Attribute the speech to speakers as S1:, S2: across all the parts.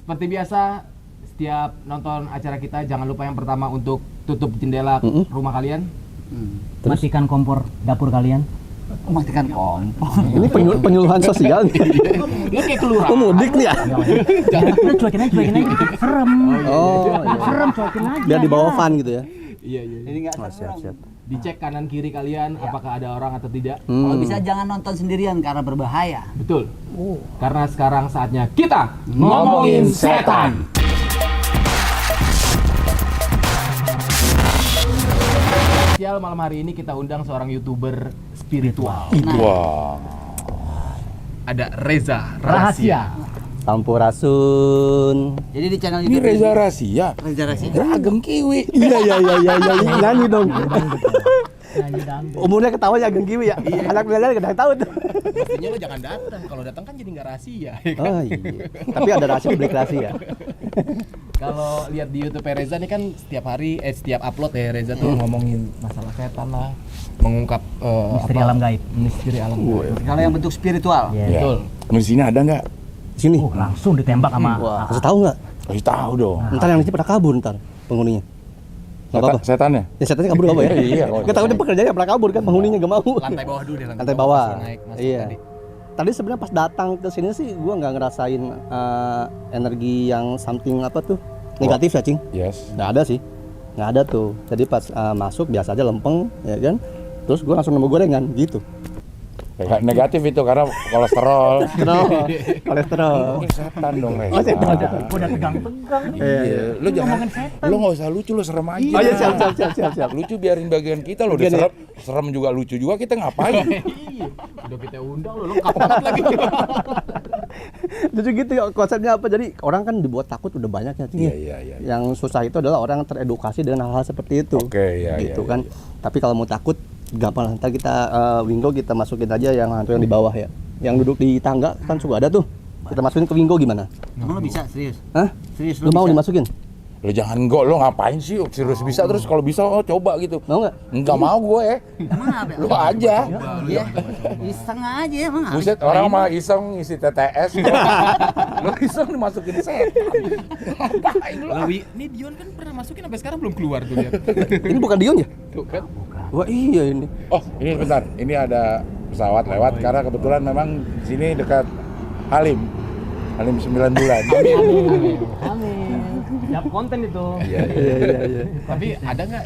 S1: Seperti biasa, setiap nonton acara kita jangan lupa yang pertama untuk tutup jendela rumah kalian.
S2: Matikan kompor dapur kalian.
S3: Matikan kompor.
S4: Ini penyuluhan sosial nih.
S1: Lu kayak kelurahan.
S4: Mudik nih ya.
S2: Udah cuekin aja dikit. Serem. Serem, cuekin aja.
S4: Biar dibawa fun gitu ya.
S1: Iya.
S3: Jadi nggak
S4: Siap.
S1: Dicek kanan kiri kalian apakah ada orang atau tidak.
S3: Kalau bisa jangan nonton sendirian karena berbahaya.
S1: Betul. Karena sekarang saatnya kita ngomongin setan. Spesial malam hari ini kita undang seorang YouTuber spiritual.
S5: Wah.
S1: Ada Reza Rahasia.
S4: Sampurasun.
S3: Jadi di channel
S5: Ini
S3: YouTube
S5: Reza Rahasia.
S3: Reza Rahasia.
S5: Ageng Kiwi.
S4: Iya. Nyanyi dong.
S2: Nyanyi dangdut.
S4: Umurnya ketawa ya Ageng Kiwi ya. Anak milenial kadang tahu tuh.
S1: Pastinya lo jangan datang. Kalau datang kan jadi nggak rahasia. Ya kan?
S4: Oh iya. Tapi ada rahasia publik rahasia.
S1: Kalau lihat di YouTube Reza nih kan setiap upload ya Reza tuh ngomongin masalah setan lah, mengungkap
S2: Misteri alam gaib.
S1: misteri alam gaib.
S3: Kalau yang bentuk spiritual.
S2: Iya.
S1: Betul.
S5: Di sini ada nggak?
S4: Sini.
S2: Langsung ditembak sama
S4: Kasih tahu nggak?
S5: Kasih tahu dong.
S4: Ntar yang ini pada kabur ntar penghuninya. Nggak apa-apa.
S5: Setannya?
S4: Ya setannya kabur apa ya?
S5: Iya.
S4: Kita takutnya pekerjaannya pernah kabur kan penghuninya nggak mau.
S1: Lantai bawah dulu deh.
S4: Lantai bawah.
S1: Masuk
S4: Iya.
S1: tadi.
S4: Tadi sebenarnya pas datang ke sini sih gua nggak ngerasain energi yang something apa tuh negatif ya cing.
S5: Yes.
S4: Nggak ada sih, nggak ada tuh. Jadi pas masuk biasa aja lempeng ya kan. Terus gua langsung nemu gorengan gitu.
S5: Negatif itu karena kolesterol.
S4: Kolesterol.
S5: Oh, setan dong, Reza.
S4: Oh, setan.
S2: udah tegang-tegang.
S5: Iya. Lu jangan. Lu nggak usah lucu, lu serem aja.
S4: Oh iya siap.
S5: Lucu biarin bagian kita lo udah
S4: Bagian
S5: serem juga lucu juga kita ngapain?
S1: Iya. Udah kita undang lo lengkap banget lagi.
S4: Jadi gitu ya konsepnya apa? Jadi orang kan dibuat takut udah banyak ya cing.
S5: Iya.
S4: Yang susah itu adalah orang yang teredukasi dengan hal-hal seperti itu.
S5: Oke, iya,
S4: gitu
S5: iya,
S4: kan. Tapi kalau mau takut gampang, ntar kita Wingo kita masukin aja yang hantu yang di bawah ya. Yang duduk di tangga kan suka ada tuh. Kita masukin ke Wingo gimana?
S3: Emang lo bisa serius?
S4: Hah?
S3: Serius
S4: Lu mau
S3: bisa?
S4: dimasukin?
S5: Lo jangan lo ngapain sih? Serius bisa terus kalau bisa coba gitu.
S4: Mau nggak?
S5: Enggak mau gue.
S3: Emang apa?
S5: Lu aja.
S3: Iya. Iseng aja emang.
S5: Buset, orang mah iseng ngisi TTS. Lu iseng dimasukin setan. Ngapain lu?
S1: Ini Dion kan pernah masukin sampai sekarang belum keluar tuh dia.
S4: Ini bukan Dion ya?
S1: Tuh kan.
S4: Wah iya ini.
S5: Oh, ini bentar. Ini ada pesawat lewat karena kebetulan memang di sini dekat Halim. Halim 9 bulan.
S2: Amin. Siap konten itu.
S4: Iya.
S1: Tapi ada nggak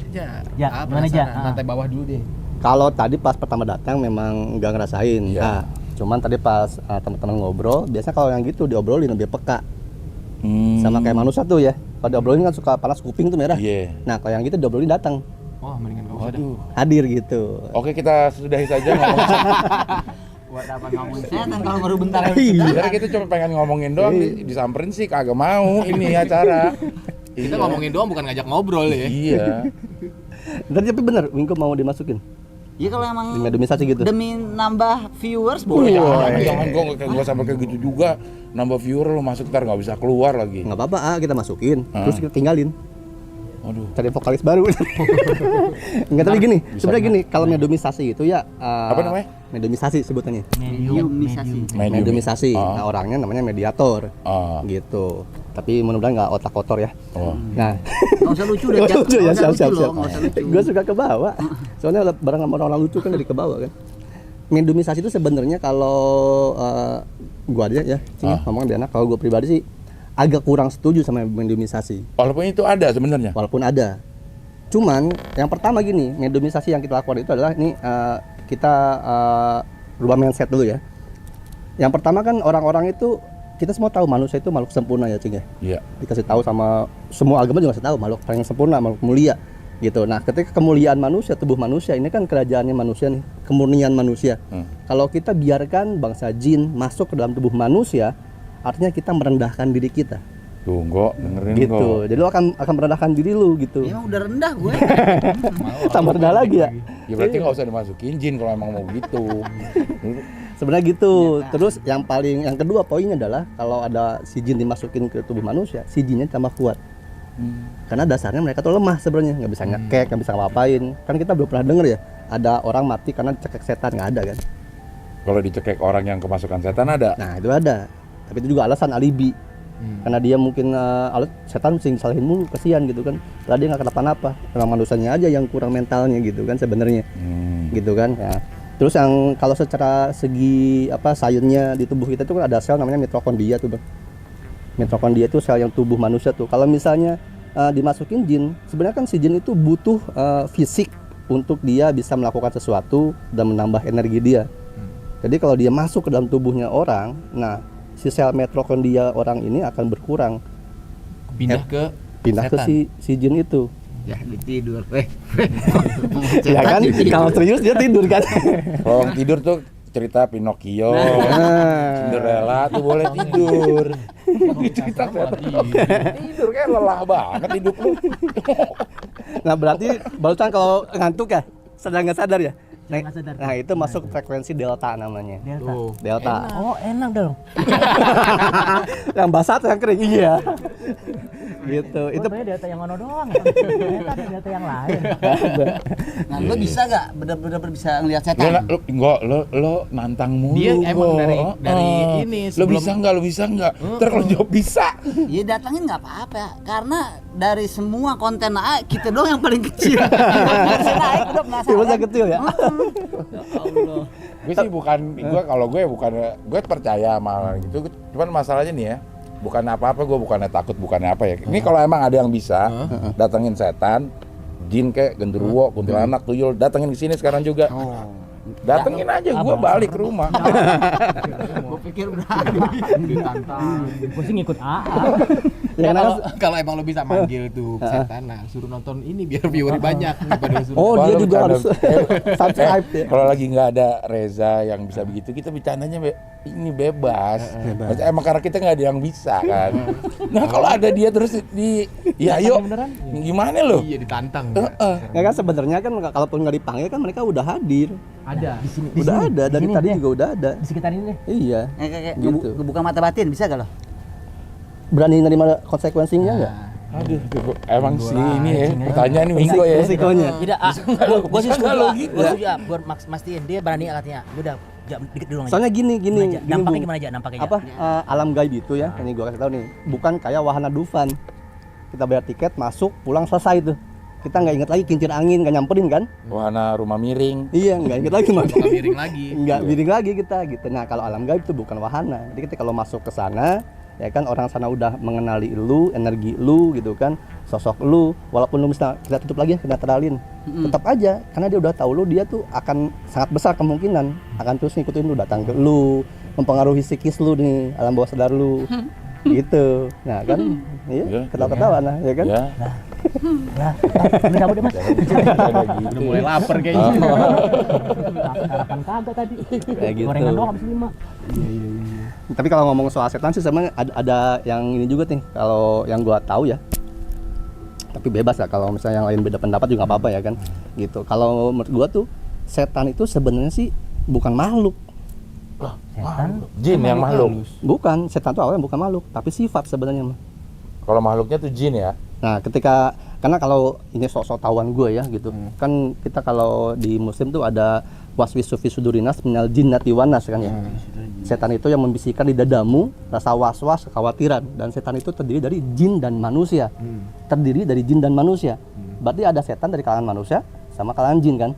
S2: Ja, gimana, Ja?
S1: Lantai bawah dulu deh.
S4: Kalau tadi pas pertama datang memang nggak ngerasain.
S5: Iya.
S4: Nah, cuman tadi pas teman-teman ngobrol, biasanya kalau yang gitu diobrolin lebih peka. Sama kayak manusia tuh ya. Kalau diobrolin kan suka panas kuping tuh merah.
S5: Iya.
S4: Nah, kalau yang gitu diobrolin datang.
S1: Wah, mendingan nggak usah dah.
S5: Waduh.
S4: Hadir gitu.
S5: Oke, kita sudahi saja ngomong.
S3: Buat apa ngomongin setan kalau baru bentar ya.
S5: Karena kita cuma pengen ngomongin doang, disamperin sih kagak mau ini acara.
S1: Kita ngomongin doang bukan ngajak ngobrol ya.
S5: Iya.
S4: Tapi bener, Winko mau dimasukin
S3: Iya kalau emang
S4: dimedomisasi gitu.
S3: demi nambah viewers boleh.
S5: Jangan gua sampai kayak gitu juga. Nambah viewer lu masuk ntar nggak bisa keluar lagi.
S4: Nggak apa-apa, kita masukin, terus kita tinggalin.
S5: Aduh.
S4: Cari vokalis baru. Enggak, tapi gini, sebenarnya gini, kalau medomisasi itu ya
S5: Apa namanya?
S4: Medomisasi sebutannya.
S3: Mediumisasi.
S4: Medomisasi. Nah, orangnya namanya mediator.
S5: Ah.
S4: Gitu. Tapi mudah-mudahan nggak otak kotor ya.
S5: Oh.
S4: Nah,
S3: Nggak usah lucu deh.
S4: lucu ya, siap.
S3: Nggak usah lucu.
S4: Gue suka ke bawah. Soalnya barang sama orang lucu kan dari ke bawah kan. Medomisasi itu sebenarnya kalau gua aja ya, ngomongnya biar enak. Kalau gua pribadi sih agak kurang setuju sama medomisasi.
S5: Walaupun itu ada sebenarnya.
S4: Walaupun ada. Cuman yang pertama gini, medomisasi yang kita lakukan itu adalah ini kita rubah mindset dulu ya. Yang pertama kan orang-orang itu kita semua tahu manusia itu makhluk sempurna ya Cing ya.
S5: Iya.
S4: Dikasih tahu sama semua agama juga kasih tahu makhluk paling sempurna, makhluk mulia gitu. Nah, ketika kemuliaan manusia, tubuh manusia ini kan kerajaannya manusia nih, kemurnian manusia. Kalau kita biarkan bangsa jin masuk ke dalam tubuh manusia, artinya kita merendahkan diri kita.
S5: Tuh, Ngok, dengerin
S4: Gitu.
S5: Ngok.
S4: Jadi lo akan merendahkan diri lu gitu.
S3: Emang udah rendah gue.
S4: Tambah rendah lagi ya.
S5: Ya berarti nggak usah dimasukin jin kalau emang mau gitu.
S4: Sebenarnya gitu. Terus yang kedua poinnya adalah kalau ada si jin dimasukin ke tubuh manusia, si jinnya tambah kuat. Karena dasarnya mereka tuh lemah sebenarnya, nggak bisa ngekek, nggak bisa ngapain. Kan kita belum pernah denger ya, ada orang mati karena dicekek setan, nggak ada kan?
S5: Kalau dicekek orang yang kemasukan setan ada.
S4: Nah itu ada. Tapi itu juga alasan alibi. Karena dia mungkin setan mesti disalahin mulu, kasihan gitu kan. Lah dia nggak kenapa-napa. Memang manusianya aja yang kurang mentalnya gitu kan sebenarnya. Gitu kan. Ya. Terus yang kalau secara segi sayurnya di tubuh kita itu kan ada sel namanya mitokondria tuh, Bang. Mitokondria itu sel yang tubuh manusia tuh. Kalau misalnya dimasukin jin, sebenarnya kan si jin itu butuh fisik untuk dia bisa melakukan sesuatu dan menambah energi dia. Jadi kalau dia masuk ke dalam tubuhnya orang, nah si sel mitokondria orang ini akan berkurang,
S1: Pindah ke setan.
S4: si jin itu.
S3: Ya tidur.
S4: Ya kan, kalau serius dia tidur kan.
S5: Kalau tidur tuh cerita Pinocchio, Cinderella tuh boleh tidur. Cerita tidur kayak lelah banget hidup lu.
S4: Nah berarti barusan kalau ngantuk ya, sadar nggak sadar ya?
S2: Nggak sadar.
S4: Nah itu masuk frekuensi delta namanya.
S2: Delta.
S1: Tuh.
S4: Delta.
S2: Oh enak dong.
S4: Yang basah atau yang kering? Iya. Gitu.
S2: Itu
S4: Itu
S2: data yang ono doang. Ternyata ada data yang lain.
S3: Nah, lo bisa nggak benar-benar bisa ngelihat setan?
S5: Lo nantang mulu.
S1: Dia emang
S5: Go.
S1: dari ini
S5: Lo bisa nggak? Ntar kalau jawab bisa.
S3: Ya datangin nggak apa-apa, karena dari semua konten kita doang yang paling kecil. Nggak bisa naik, udah penasaran.
S4: Tiba kecil ya.
S3: Allah.
S5: Gue sih gue percaya sama hal gitu. Cuman masalahnya nih ya, bukan apa-apa, gue bukannya takut, bukannya apa ya. Ini kalau emang ada yang bisa datengin setan, jin kayak genderuwo, kuntilanak, tuyul, datengin ke sini sekarang juga. Datengin aja, gue balik ke rumah.
S3: Gue pikir udah
S1: Ditantang.
S2: Gue sih ngikut AA.
S1: Ya, kalau emang lo bisa manggil tuh setan, nah suruh nonton ini biar viewer banyak daripada suruh.
S4: Oh dia
S5: Kalau
S4: juga harus
S5: bercanda-
S4: subscribe ya.
S5: Kalau lagi nggak ada Reza yang bisa begitu, kita bercandanya ini bebas. Maksudnya emang karena kita nggak ada yang bisa kan. Nah kalau ada dia terus ya yuk, gimana lo?
S1: Iya ditantang.
S4: Ya kan sebenarnya kan kalaupun nggak dipanggil kan mereka udah hadir.
S1: Ada.
S2: Di sini.
S4: Udah ada dari
S2: sini
S4: tadi
S2: deh.
S4: juga udah ada.
S2: Di sekitar ini deh.
S4: Iya.
S3: kayak
S4: Gitu.
S3: ngebuka mata batin, bisa gak lo?
S4: Berani nerima konsekuensinya nggak?
S5: Aduh, emang sih ini ya pertanyaan ini minggu ya.
S4: Resikonya.
S2: Tidak, gue sih setuju. Gue setuju, buat mastiin dia berani katanya. Udah, dikit dulu aja.
S4: Soalnya gini
S2: Nampaknya
S4: Bung.
S2: gimana aja, nampaknya.
S4: Apa alam gaib itu ya, ini gua kasih tahu nih, bukan kayak wahana Dufan. Kita bayar tiket, masuk, pulang selesai tuh. Kita nggak inget lagi kincir angin, nggak nyamperin kan?
S5: Wahana rumah miring.
S4: Iya, nggak inget lagi
S1: Nggak miring lagi.
S4: nggak miring lagi kita gitu. Nah kalau alam gaib itu bukan wahana. Jadi kita kalau masuk ke sana, ya kan orang sana udah mengenali lu, energi lu gitu kan, sosok lu. Walaupun lu misalnya kita tutup lagi ya, kita netralin, tetap aja karena dia udah tahu lu, dia tuh akan sangat besar kemungkinan akan terus ngikutin lu, datang ke lu, mempengaruhi psikis lu nih, alam bawah sadar lu. Gitu. Nah kan, iya, ketawa-ketawa nah, ya kan?
S5: Ya.
S2: Ya, udah cabut deh mas.
S1: Udah mulai lapar kayaknya.
S2: Sarapan kagak tadi.
S4: Kayak gitu.
S2: Gorengan doang habis 5.
S4: Tapi kalau ngomong soal setan sih sebenarnya ada yang ini juga nih, kalau yang gua tahu ya. Tapi bebas lah kalau misalnya yang lain beda pendapat juga nggak apa-apa ya kan. Gitu. Kalau menurut gua tuh setan itu sebenarnya sih bukan makhluk.
S2: Setan.
S5: Jin yang makhluk.
S4: Bukan, setan itu awalnya bukan makhluk, tapi sifat sebenarnya mah.
S5: Kalau makhluknya tuh jin ya.
S4: Nah, karena kalau ini sok-sok tahuan gue ya gitu. Kan kita kalau di muslim tuh ada waswisu fi sudurinas minal jinnati wanas kan ya. Setan itu yang membisikkan di dadamu rasa was-was, kekhawatiran, dan setan itu terdiri dari jin dan manusia. Terdiri dari jin dan manusia. Berarti ada setan dari kalangan manusia sama kalangan jin kan.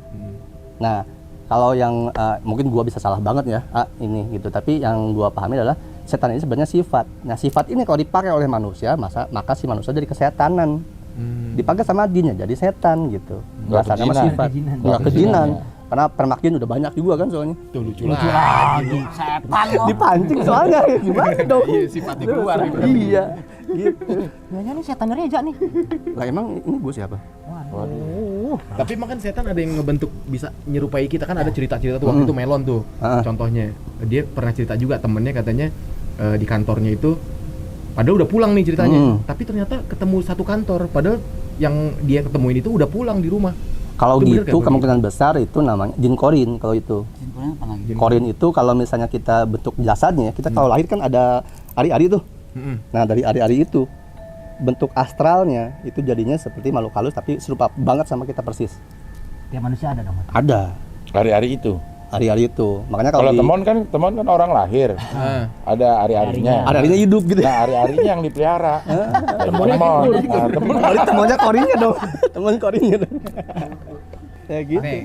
S4: Nah, kalau yang mungkin gua bisa salah banget ya ini gitu, tapi yang gua pahami adalah setan ini sebenarnya sifat. Nah, sifat ini kalau dipakai oleh manusia, maka si manusia jadi kesetanan. Dipakai sama jinnya jadi setan gitu.
S5: Nggak
S4: Bahasanya sama
S5: kejinan.
S4: sifat.
S2: Kejinan.
S4: Nggak kejinan. Karena permak jin udah banyak juga kan soalnya.
S1: Tuh lucu lagi.
S3: Setan lo.
S4: Dipancing soalnya gimana dong?
S1: Iya, sifatnya keluar nih berarti.
S4: Iya, gitu.
S2: Kayaknya nih setan Reja nih.
S4: Lah emang ini gue siapa?
S2: Waduh.
S1: Tapi emang kan setan ada yang ngebentuk bisa nyerupai kita, kan ada cerita-cerita tuh waktu itu Melon tuh. Contohnya dia pernah cerita juga temennya katanya di kantornya itu padahal udah pulang nih ceritanya. Tapi ternyata ketemu satu kantor padahal yang dia ketemuin itu udah pulang di rumah.
S4: Kalau
S1: Itu bener
S4: gitu
S1: kan,
S4: kemungkinan besar itu namanya jin korin kalau itu.
S3: Simpulnya apa lagi?
S4: Korin itu kalau misalnya kita bentuk jasadnya, kita kalau lahir kan ada ari-ari tuh. Nah, dari ari-ari itu bentuk astralnya itu jadinya seperti makhluk halus tapi serupa banget sama kita persis.
S2: Tiap manusia ada dong. Mas.
S4: Ada.
S5: Hari-hari itu.
S4: hari-hari itu. Makanya
S5: Kalau
S4: kalau
S5: temon kan orang lahir. Ada hari-harinya.
S4: hari-harinya hidup gitu.
S5: Nah, hari-harinya yang dipelihara. Temonnya temon.
S4: Kali temannya korinya dong. Teman korinya dong. Kayak gitu.
S1: Nih,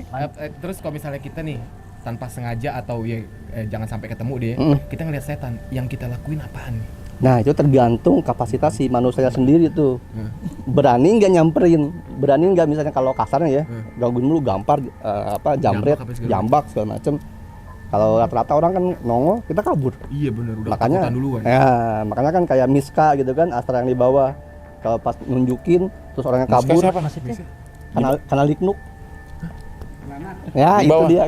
S1: terus kalau misalnya kita nih tanpa sengaja atau ya jangan sampai ketemu deh, kita ngeliat setan, yang kita lakuin apaan nih?
S4: Nah, itu tergantung kapasitas si manusia sendiri tuh. Berani nggak nyamperin? Berani nggak misalnya kalau kasarnya ya, gangguin dulu, gampar, jambret, jambak segala macem. Kalau rata-rata orang kan nongol, kita kabur.
S1: Iya bener, udah
S4: Makanya,
S1: ketakutan duluan.
S4: ya, makanya kan kayak Miska gitu kan, Astra yang di bawah. Kalau pas nunjukin, terus orangnya kabur.
S5: Siapa?
S4: Kanal Liknuk. Ya,
S5: Di
S4: itu
S5: bawah.
S4: dia.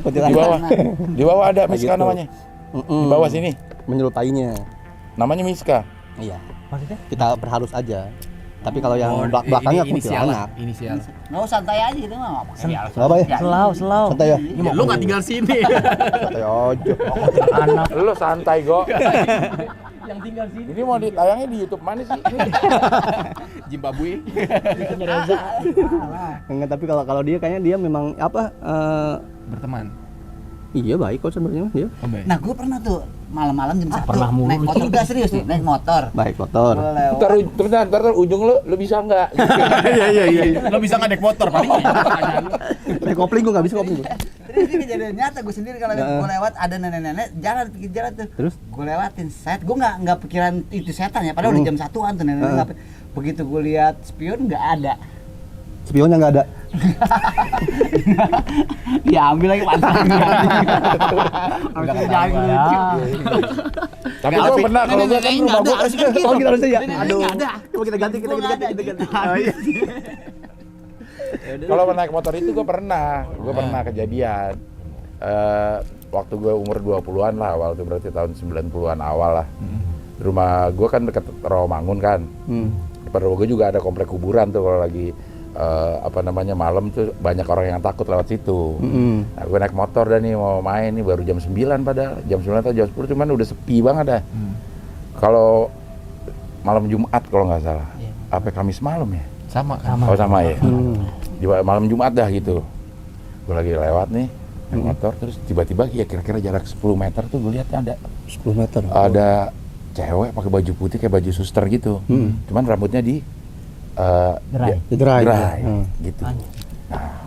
S5: Di bawah ada Miska
S4: gitu.
S5: namanya. Di bawah sini.
S4: Menyerupainya.
S5: Namanya Miska.
S4: Iya.
S2: Maksudnya?
S4: Kita berharus aja. Tapi kalau yang belakangnya
S1: inisial
S4: kuntilanak.
S1: inisial.
S3: Nggak usah santai aja gitu mah.
S4: Nggak apa ya?
S2: Selau.
S4: Santai ya?
S1: Lu nggak tinggal sini.
S4: Santai aja.
S2: Anak.
S5: Lu santai, Go.
S2: Yang tinggal sini.
S5: Ini mau ditayangnya di YouTube mana sih?
S1: Zimbabwe.
S4: Enggak, tapi kalau dia kayaknya dia memang
S1: Berteman.
S4: iya baik kok sebenarnya dia.
S1: Oh, baik.
S3: Nah, gue pernah tuh malam-malam jam 1
S2: pernah mulu.
S3: naik motor, udah serius nih, naik motor.
S4: Baik kotor.
S3: Gua lewat.
S5: Ntar ujung lu bisa nggak?
S1: Lo bisa nggak naik motor paling?
S4: Naik kopling gua enggak bisa kopling gua.
S3: Terus ini kejadian nyata, gue sendiri kalau gue lewat ada nenek-nenek jalan di pinggir jalan tuh.
S4: Terus?
S3: Gue lewatin set, gue nggak pikiran itu setan ya, padahal udah jam 1-an tuh nenek-nenek. Begitu gue lihat spion nggak ada.
S4: Spionnya enggak ada.
S3: Ya ambil lagi pantat.
S5: Tapi gua pernah kalau gua kan rumah gua
S3: harus kan gitu.
S4: Oh, kita harusnya ya.
S3: Nenek-nenek
S4: Aduh.
S3: nggak ada.
S4: Coba kita ganti.
S3: Gua nggak ada.
S4: Oh, iya.
S5: kalau naik motor itu gue pernah kejadian waktu gue umur 20-an lah, awal itu berarti tahun 90-an awal lah. Rumah gue kan dekat Rawamangun kan. Pada gue juga ada komplek kuburan tuh kalau lagi malam tuh banyak orang yang takut lewat situ. Nah, gue naik motor dan nih mau main nih baru jam 9 padahal jam 9 atau jam 10 cuman udah sepi banget dah. Kalau malam Jumat kalau nggak salah. Apa Kamis malam ya?
S1: Sama.
S5: Oh sama ya. Di malam Jumat dah gitu. Gue lagi lewat nih naik motor terus tiba-tiba ya kira-kira jarak 10 meter tuh gue lihat ada
S4: 10 meter.
S5: Ada cewek pakai baju putih kayak baju suster gitu. Cuman rambutnya di
S2: Dry.
S5: dry gitu. Nah,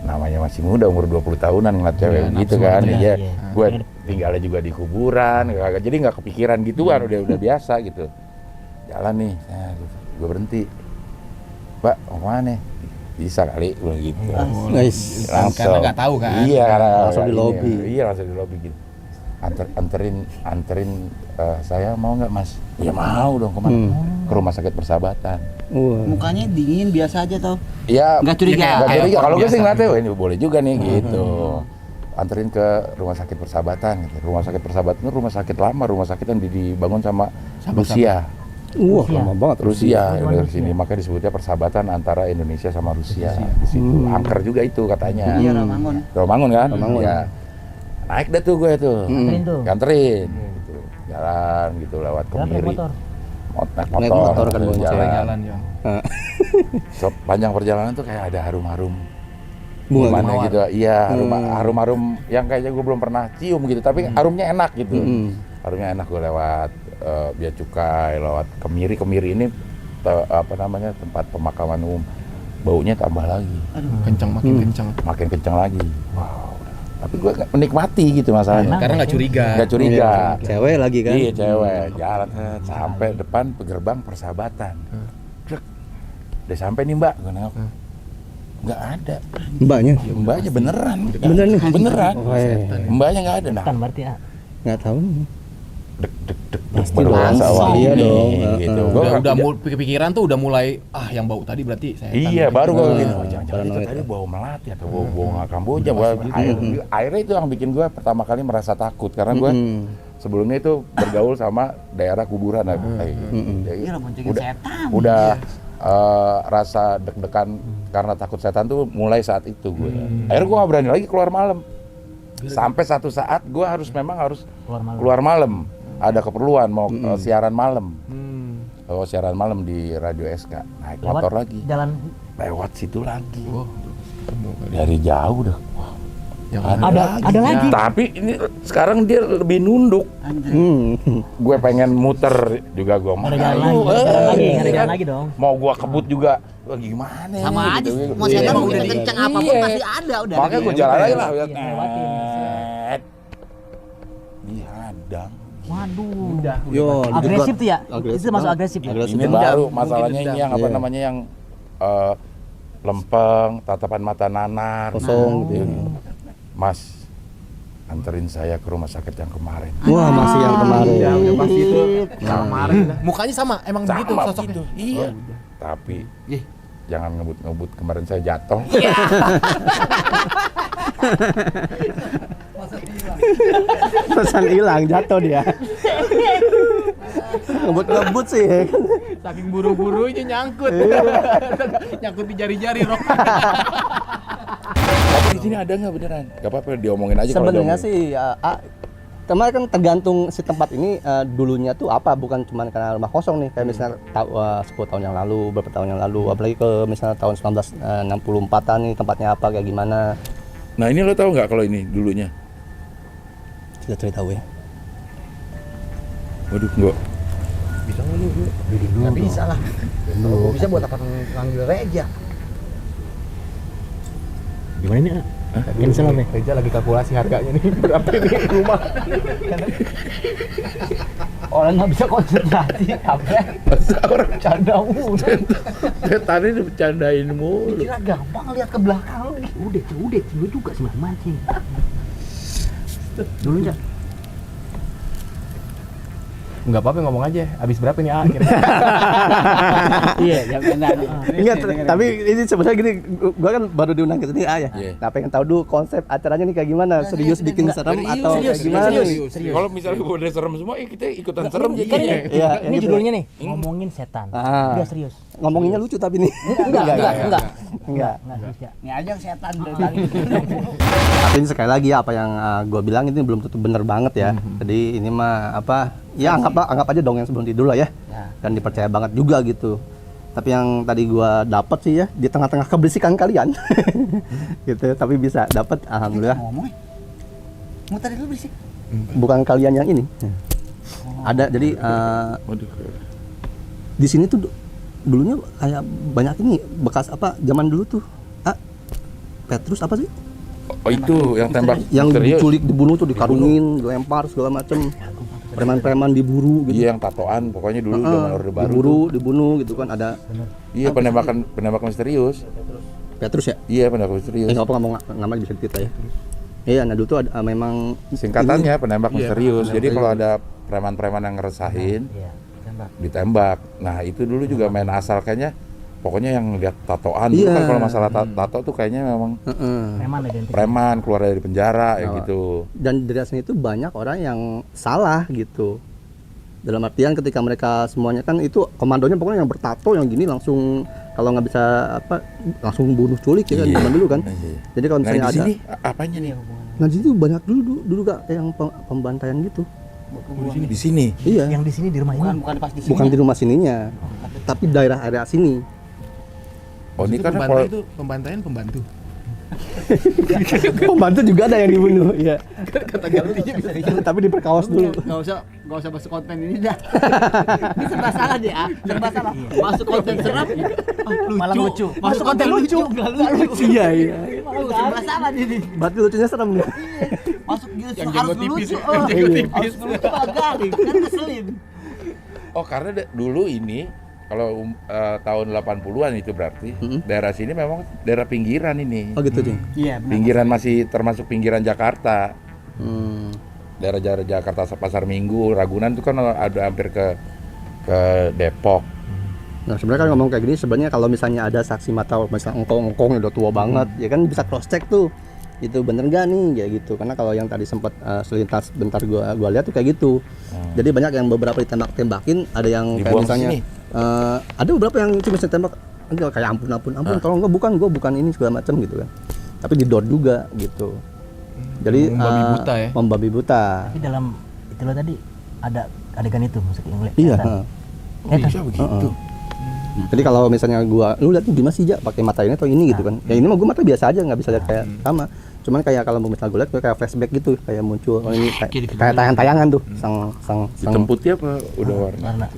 S5: namanya masih muda umur 20 tahunan ngeliat cewek gitu kan. Ya, gue tinggalnya juga di kuburan, jadi nggak kepikiran gituan, udah biasa gitu. Jalan nih, gue berhenti. Mbak, mau kemana? Bisa kali, gue gitu.
S4: Nice.
S5: Langsung.
S1: Karena nggak tahu kan.
S5: Iya, karena
S4: Langsung di lobby.
S5: Iya, langsung di lobby gitu. Anterin saya mau nggak Mas? Ya mau dong, kemana? Ke Rumah Sakit Persahabatan.
S3: Mukanya dingin biasa aja tau.
S5: Ya,
S3: Nggak curiga.
S5: nggak
S1: Kayak
S5: curiga.
S1: orang
S5: Kalau gue sih
S1: biasa
S5: ngeliatnya, wah ini boleh juga nih gitu. Anterin ke Rumah Sakit Persahabatan gitu. Rumah Sakit Persahabatan itu rumah sakit lama, rumah sakit yang dibangun sama Rusia.
S4: Wah, lama banget.
S5: Rusia yang dari sini, makanya disebutnya persahabatan antara Indonesia sama Rusia. Di situ angker juga itu katanya.
S3: Iya, Rawamangun.
S5: Rawamangun kan?
S4: Rawamangun.
S5: Ya. Naik dah tuh gue tuh.
S2: Anterin tuh.
S5: Anterin gitu. Jalan gitu lewat
S2: Jalan naik
S5: Kemiri.
S2: motor.
S5: Naik
S4: motor kan
S5: gitu,
S4: bonceng.
S1: Jalan ya.
S5: Panjang perjalanan tuh kayak ada harum-harum
S4: Bunga
S5: gimana
S4: mawar.
S5: gitu. Iya, harum-harum yang kayaknya gue belum pernah cium gitu, tapi harumnya enak gitu. Harumnya enak. Gue lewat Bea Cukai, lewat Kemiri ini tempat pemakaman umum. Baunya tambah lagi.
S1: Kencang, makin kencang.
S5: Makin kencang lagi. Wow. Tapi gue menikmati gitu masalahnya.
S1: Karena nggak curiga.
S5: Nggak curiga.
S4: Cewek lagi kan?
S5: Iya, cewek. Jalan sampai depan gerbang Persahabatan. Udah sampai nih Mbak, gue nengok. Nggak ada.
S4: Mbaknya?
S5: Mbaknya beneran.
S4: Beneran nih?
S5: Beneran.
S4: Oh, iya.
S5: Mbaknya nggak ada. Nah,
S2: Kan berarti ya.
S4: Nggak tahu nih.
S5: dek
S4: Pasti
S5: berasa
S4: dong.
S5: wah
S4: Iya
S5: ini,
S4: dong.
S5: gitu.
S1: Udah kepikiran tuh udah mulai yang bau tadi berarti saya.
S5: Iya, baru gue gitu. Jangan-jangan itu
S4: paranoid.
S5: tadi bau melati atau bau Kamboja. Airnya itu yang bikin gue pertama kali merasa takut karena gue sebelumnya itu bergaul sama daerah kuburan.
S3: Iya, boncengin setan.
S5: Udah rasa deg-degan karena takut setan tuh mulai saat itu gue. Akhirnya gue gak berani lagi keluar malam. Sampai satu saat gue memang harus keluar malam. Ada keperluan mau siaran malam. Siaran malam di Radio SK. Naik motor lagi.
S2: Jalan
S5: Lewat situ lagi. Dari jauh dah. Wah,
S2: Ada lagi.
S5: Tapi ini sekarang dia lebih nunduk. Gue pengen muter juga gue mau.
S2: Ada jalan lagi dong.
S5: Mau gue kebut juga. Wah, gimana
S3: Sama aja
S5: gitu.
S3: mau setan udah kenceng apapun pasti ada udah.
S5: Makanya gue jalan lagi lah.
S2: Lewatin.
S5: Dihadang.
S2: Waduh.
S4: Yo,
S2: Agresif tuh ya?
S4: Agresif
S2: Itu masuk
S4: banget.
S2: agresif ya?
S4: Agresif
S5: Ini
S4: banget.
S5: baru
S1: Mungkin
S5: masalahnya
S1: dendam.
S5: ini yang apa
S4: Iya.
S5: namanya yang lempeng, tatapan mata nanar,
S4: Kosong gitu.
S5: Mas, anterin saya ke rumah sakit yang kemarin.
S4: Wah, masih yang kemarin.
S1: Iya, udah pasti itu kemarin. Mukanya sama, emang
S5: Sama
S1: begitu sosoknya.
S5: begitu, iya. Tapi jangan ngebut-ngebut, kemarin saya jatuh.
S4: Pesan hilang, jatuh dia. Ngebut-ngebut sih.
S1: Saking buru-burunya nyangkut. Nyangkut di jari-jari rok.
S5: Tapi di sini ada nggak beneran? Gak apa-apa, diomongin aja kalau
S4: Sebenarnya
S5: diomongin.
S4: sih kemarin kan tergantung si tempat ini dulunya tuh apa, bukan cuma karena rumah kosong nih, kayak misalnya 10 tahun yang lalu, beberapa tahun yang lalu, apalagi ke misalnya tahun 1964-an nih tempatnya apa kayak gimana.
S5: Nah ini lo tahu nggak kalau ini dulunya?
S4: Tidak tahu ya.
S5: Waduh, enggak.
S3: Nggak bisa lah. Kalau bisa buat apa panggil Reja?
S2: Gimana ini? Cancel nih.
S1: Reja lagi kalkulasi harganya nih berapa ini rumah.
S2: Orang nggak bisa konsentrasi, capek.
S5: Masa orang
S2: Canda mulu.
S5: tadi bercandain mulu.
S3: Kira gampang lihat ke belakang lu.
S2: Udah, gue juga sih mancing. Dulu aja.
S1: Enggak apa-apa ngomong aja. Habis berapa nih akhir?
S2: Iya, jangan.
S4: Enggak, tapi ini sebenarnya gini, gua kan baru diundang ke sini ya.
S5: Iya.
S4: Nah, pengen tahu dulu konsep acaranya nih kayak gimana? Serius bikin serem atau kayak gimana nih?
S5: Kalau misalnya gue udah serem semua, kita ikutan serem
S2: Kan
S5: jadinya.
S4: Iya,
S2: ini
S4: gitu.
S2: judulnya nih, ngomongin setan.
S4: Ah.
S2: Udah serius.
S4: Ngomonginnya lucu tapi nih.
S2: Enggak.
S4: Enggak.
S2: Serius ya.
S3: Ini aja setan dari tadi.
S4: Tapi ini sekali lagi apa yang gue bilang ini belum tentu bener banget ya. Jadi ini mah apa? Ya anggap aja dong yang sebelum tidur lah ya. Dan dipercaya banget juga gitu. Tapi yang tadi gue dapat sih ya di tengah-tengah keberisikan kalian, gitu. Tapi bisa dapat, alhamdulillah.
S3: Ngomong. Mau tadi lu berisik.
S4: Bukan kalian yang ini. Ada jadi
S5: Waduh.
S4: di sini tuh dulunya kayak banyak ini bekas apa zaman dulu tuh. Petrus apa sih?
S5: Oh itu yang tembak
S4: Yang
S5: misterius.
S4: diculik, dibunuh tuh, dikarungin, dilempar segala macem. Preman-preman diburu gitu.
S5: Iya yang tatoan, pokoknya dulu zaman Orde Baru.
S4: Diburu, dibunuh gitu kan ada
S5: Iya penembakan misterius.
S4: Petrus ya.
S5: Iya penembak misterius.
S4: Nggak apa ngomong nama bisa kita ya. Iya, nah dulu tuh ada, memang
S5: Singkatannya penembak misterius.
S4: penembak
S5: Jadi kalau
S4: misterius.
S5: ada preman-preman yang ngeresahin,
S2: Iya, tembak.
S5: ditembak. Nah itu dulu juga main asal kayaknya. Pokoknya yang lihat tatoan dulu
S4: Iya.
S5: kan kalau masalah tato tuh kayaknya memang
S2: Preman identik.
S5: preman keluar dari penjara ya gitu.
S4: dan dari sini tuh banyak orang yang salah gitu. Dalam artian ketika mereka semuanya kan itu komandonya pokoknya yang bertato yang gini langsung kalau nggak bisa apa langsung bunuh culik ya kan
S5: Iya.
S4: zaman dulu kan.
S5: Iya.
S4: Jadi kalau
S5: Nah
S4: misalnya
S5: di
S4: ada
S5: sini apanya nih?
S4: nah di situ banyak dulu Kak yang pembantaian gitu.
S5: Di sini.
S4: Iya.
S2: Yang di sini di rumah ini.
S3: Bukan pas di sini.
S4: Bukan di rumah sininya. Tapi daerah area sini.
S5: Oh ini
S1: Itu
S5: kan
S1: pembantai itu pembantaian pembantu.
S4: Pembantu juga ada yang dibunuh, iya.
S1: Kata gantinya bisa
S4: Tapi diperkaos dulu.
S3: Nggak usah masuk konten ini dah. Ini serba salah deh, serba salah. Masuk konten serem,
S2: Malah lucu.
S3: Masuk konten lucu, nggak lucu.
S4: Iya, iya.
S3: Serba salah ini.
S4: Berarti lucunya serem nih.
S3: Masuk gitu
S1: Yang
S3: harus
S1: jenggot tipis
S3: lucu.
S1: ya, yang jenggot tipis.
S3: Harus lucu malah garing, kan ngeselin.
S5: Oh karena dulu ini kalau tahun 80-an itu berarti daerah sini memang daerah pinggiran ini.
S4: Oh gitu, Cing.
S3: Iya,
S5: Pinggiran masih termasuk pinggiran Jakarta.
S4: Hmm.
S5: Daerah Jakarta Pasar Minggu, Ragunan itu kan ada hampir ke Depok.
S4: Nah sebenarnya kan ngomong kayak gini sebenarnya kalau misalnya ada saksi mata misalnya engkong udah tua banget ya kan bisa cross check tuh itu bener nggak nih kayak gitu karena kalau yang tadi sempat selintas bentar gua lihat tuh kayak gitu. Jadi banyak yang beberapa ditembak-tembakin, ada yang kayak
S5: Dibuang
S4: misalnya
S5: sini.
S4: ada beberapa yang cuma bisa tembak enggak kayak ampun tolong gua bukan ini segala macam gitu kan. Tapi didot juga gitu. Jadi
S1: Membabi buta ya?
S4: membabi buta.
S2: Tapi dalam itu lo tadi ada adegan itu musik Inggris.
S4: Iya,
S2: Kelihatan.
S5: Oh, bisa begitu.
S4: Jadi kalau misalnya lu lihat tuh gimana sih Ja pakai mata ini atau ini gitu kan. Ya ini mah gua mata biasa aja nggak bisa lihat kayak sama. Cuman kayak kalau misal gue lihat kayak flashback gitu, kayak muncul ini kayak tayangan-tayangan tuh, sang
S5: Hitam putih apa udah warna?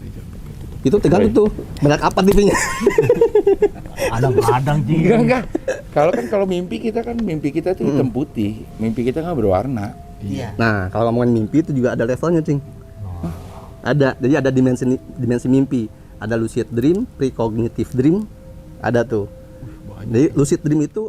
S4: itu tergantung tuh banyak apa TV-nya.
S2: Kadang-kadang sih.
S5: Enggak. Kalau mimpi kita tuh hitam putih. Mimpi kita nggak berwarna.
S3: Iya.
S4: Nah, kalau ngomongin mimpi itu juga ada levelnya, Cing. Ada, jadi ada dimensi mimpi. Ada lucid dream, precognitive dream, ada tuh. Jadi lucid dream itu